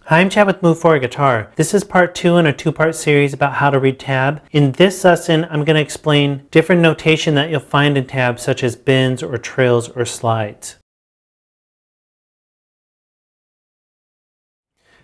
Hi, I'm Chad with Move Forward Guitar. This is part 2 in a 2-part series about how to read tab. In this lesson, I'm going to explain different notation that you'll find in tabs such as bends or trills or slides.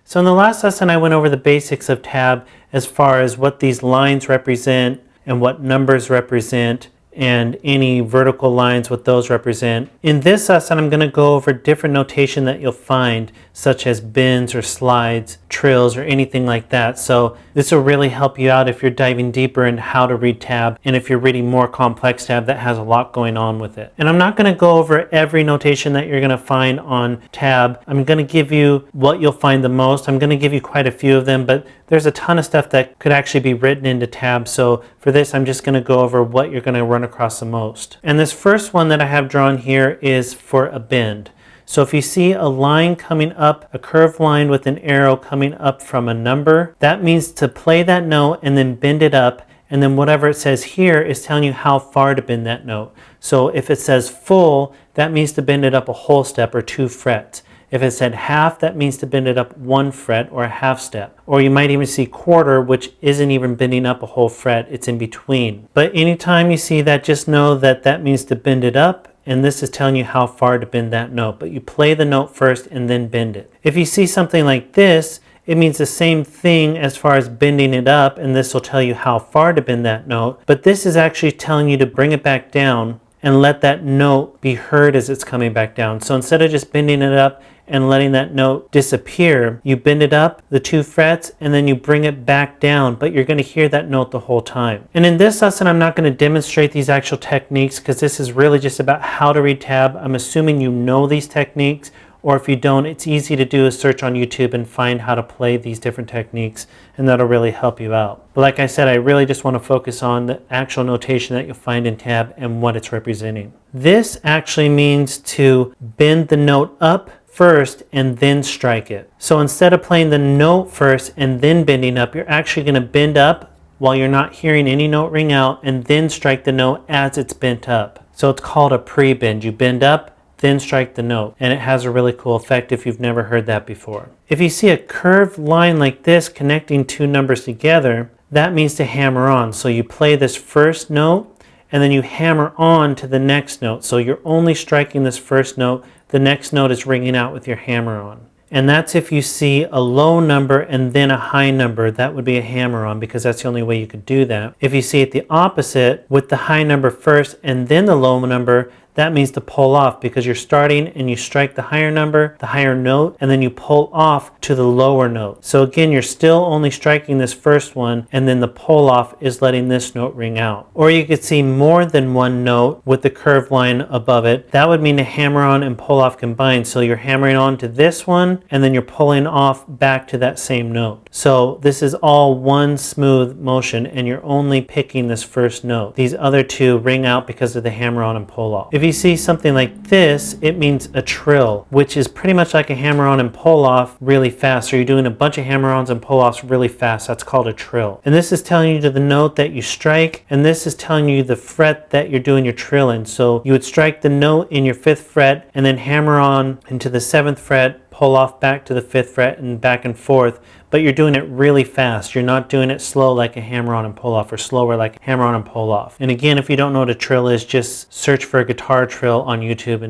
So in the last lesson, I went over the basics of tab as far as what these lines represent and what numbers represent, and any vertical lines, what those represent. In this lesson, I'm going to go over different notation that you'll find, such as bends or slides, trills, or anything like that. So this will really help you out if you're diving deeper into how to read tab, and if you're reading more complex tab that has a lot going on with it. And I'm not going to go over every notation that you're going to find on tab. I'm going to give you what you'll find the most. I'm going to give you quite a few of them, but there's a ton of stuff that could actually be written into tab. So for this, I'm just going to go over what you're going to run across the most. And this first one that I have drawn here is for a bend. So if you see a line coming up, a curved line with an arrow coming up from a number, that means to play that note and then bend it up, and then whatever it says here is telling you how far to bend that note. So if it says full, that means to bend it up a whole step or 2 frets. If it said half, that means to bend it up 1 fret or a half step. Or you might even see quarter, which isn't even bending up a whole fret, it's in between. But anytime you see that, just know that that means to bend it up, and this is telling you how far to bend that note. But you play the note first and then bend it. If you see something like this, it means the same thing as far as bending it up, and this will tell you how far to bend that note. But this is actually telling you to bring it back down and let that note be heard as it's coming back down. So instead of just bending it up and letting that note disappear, you bend it up the 2 frets and then you bring it back down, but you're going to hear that note the whole time. And in this lesson, I'm not going to demonstrate these actual techniques because this is really just about how to read tab. I'm assuming you know these techniques, or if you don't, it's easy to do a search on YouTube and find how to play these different techniques, and that'll really help you out. But like I said, I really just want to focus on the actual notation that you'll find in tab and what it's representing. This actually means to bend the note up first and then strike it. So instead of playing the note first and then bending up, you're actually going to bend up while you're not hearing any note ring out, and then strike the note as it's bent up. So it's called a pre-bend. You bend up, then strike the note, and it has a really cool effect if you've never heard that before. If you see a curved line like this connecting 2 numbers together, that means to hammer on. So you play this first note and then you hammer on to the next note. So you're only striking this first note, the next note is ringing out with your hammer on. And that's if you see a low number and then a high number, that would be a hammer on, because that's the only way you could do that. If you see it the opposite, with the high number first and then the low number, that means to pull off, because you're starting and you strike the higher number, the higher note, and then you pull off to the lower note. So again, you're still only striking this first one, and then the pull off is letting this note ring out. Or you could see more than one note with the curved line above it. That would mean to hammer on and pull off combined. So you're hammering on to this one, and then you're pulling off back to that same note. So this is all one smooth motion, and you're only picking this first note. These other 2 ring out because of the hammer on and pull off. If you see something like this, it means a trill, which is pretty much like a hammer on and pull off really fast. So you're doing a bunch of hammer-ons and pull-offs really fast. That's called a trill. And this is telling you to the note that you strike, and this is telling you the fret that you're doing your trill in. So you would strike the note in your 5th fret and then hammer on into the 7th fret, pull off back to the 5th fret and back and forth, but you're doing it really fast. You're not doing it slow like a hammer-on and pull-off, or slower like hammer-on and pull-off. And again, if you don't know what a trill is, just search for a guitar trill on YouTube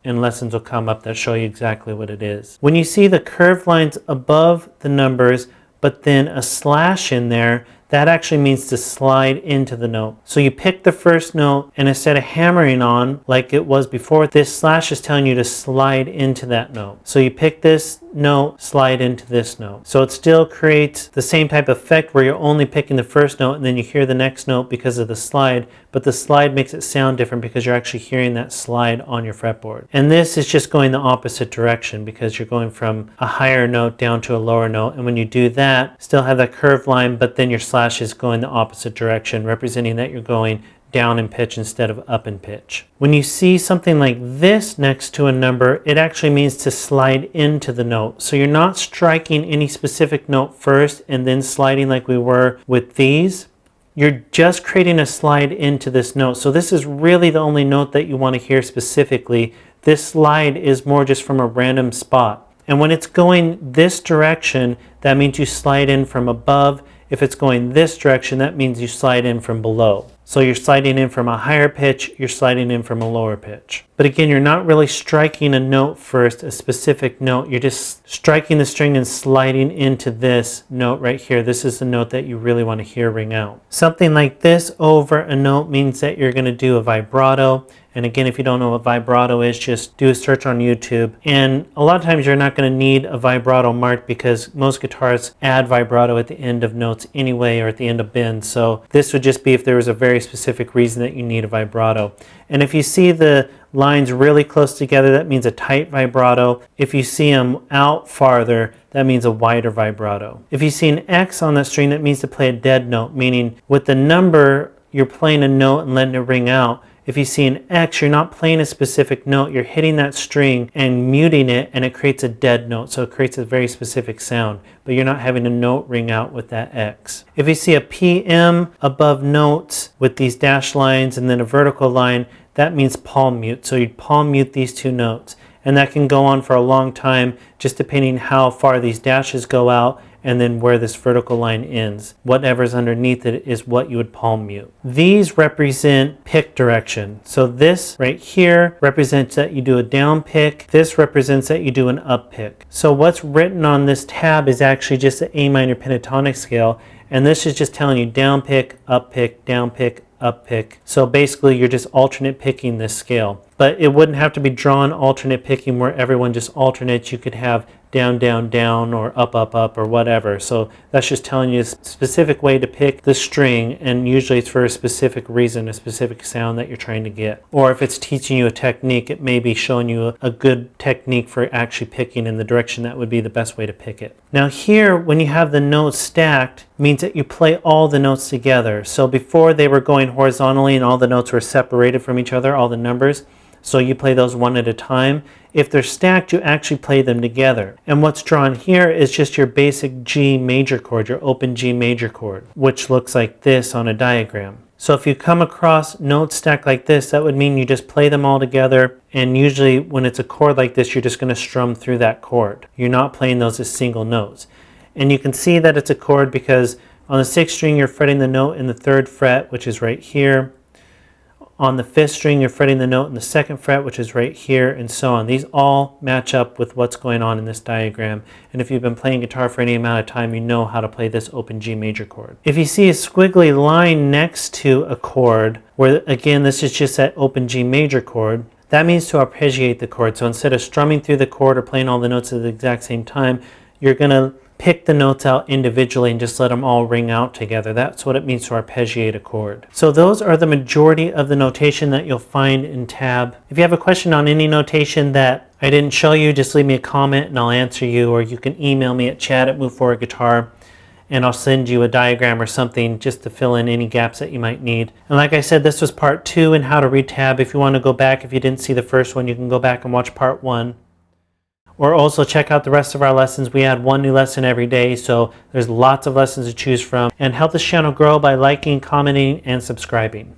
and lessons will come up that show you exactly what it is. When you see the curved lines above the numbers, but then a slash in there, that actually means to slide into the note. So you pick the first note, and instead of hammering on like it was before, this slash is telling you to slide into that note. So you pick this note, slide into this note. So it still creates the same type of effect where you're only picking the first note and then you hear the next note because of the slide, but the slide makes it sound different because you're actually hearing that slide on your fretboard. And this is just going the opposite direction because you're going from a higher note down to a lower note, and when you do that, still have that curved line, but then your slash is going the opposite direction, representing that you're going down in pitch instead of up in pitch. When you see something like this next to a number, it actually means to slide into the note. So you're not striking any specific note first and then sliding like we were with these. You're just creating a slide into this note. So this is really the only note that you want to hear specifically. This slide is more just from a random spot. And when it's going this direction, that means you slide in from above. If it's going this direction, that means you slide in from below. So you're sliding in from a higher pitch, you're sliding in from a lower pitch. But again, you're not really striking a note first, a specific note. You're just striking the string and sliding into this note right here. This is the note that you really want to hear ring out. Something like this over a note means that you're going to do a vibrato. And again, if you don't know what vibrato is, just do a search on YouTube. And a lot of times you're not going to need a vibrato mark because most guitars add vibrato at the end of notes anyway, or at the end of bends. So this would just be if there was a very specific reason that you need a vibrato. And if you see the lines really close together, that means a tight vibrato. If you see them out farther, that means a wider vibrato. If you see an X on that string, that means to play a dead note, meaning with the number, you're playing a note and letting it ring out. If you see an X, you're not playing a specific note, you're hitting that string and muting it, and it creates a dead note, so it creates a very specific sound, but you're not having a note ring out with that X. If you see a PM above notes with these dashed lines and then a vertical line, that means palm mute, so you'd palm mute these two notes. And that can go on for a long time, just depending how far these dashes go out and then where this vertical line ends. Whatever's underneath it is what you would palm mute. These represent pick direction. So this right here represents that you do a down pick. This represents that you do an up pick. So what's written on this tab is actually just the A minor pentatonic scale, and this is just telling you down pick, up pick, down pick, up pick. So basically you're just alternate picking this scale. But it wouldn't have to be drawn alternate picking where everyone just alternates. You could have down, down, down, or up, up, up, or whatever. So that's just telling you a specific way to pick the string, and usually it's for a specific reason, a specific sound that you're trying to get. Or if it's teaching you a technique, it may be showing you a good technique for actually picking in the direction that would be the best way to pick it. Now here, when you have the notes stacked, means that you play all the notes together. So before they were going horizontally and all the notes were separated from each other, all the numbers, so you play those one at a time. If they're stacked, you actually play them together. And what's drawn here is just your basic G major chord, your open G major chord, which looks like this on a diagram. So if you come across notes stacked like this, that would mean you just play them all together. And usually when it's a chord like this, you're just going to strum through that chord. You're not playing those as single notes. And you can see that it's a chord because on the 6th string, you're fretting the note in the 3rd fret, which is right here. On the 5th string, you're fretting the note in the 2nd fret, which is right here, and so on. These all match up with what's going on in this diagram. And if you've been playing guitar for any amount of time, you know how to play this open G major chord. If you see a squiggly line next to a chord, where again, this is just that open G major chord, that means to arpeggiate the chord. So instead of strumming through the chord or playing all the notes at the exact same time, you're going to pick the notes out individually and just let them all ring out together. That's what it means to arpeggiate a chord. So those are the majority of the notation that you'll find in tab. If you have a question on any notation that I didn't show you, just leave me a comment and I'll answer you, or you can email me at chat@moveforwardguitar and I'll send you a diagram or something just to fill in any gaps that you might need. And like I said, this was part 2 in how to read tab. If you want to go back, if you didn't see the first one, you can go back and watch part 1. Or also check out the rest of our lessons. We add one new lesson every day, so there's lots of lessons to choose from. And help this channel grow by liking, commenting, and subscribing.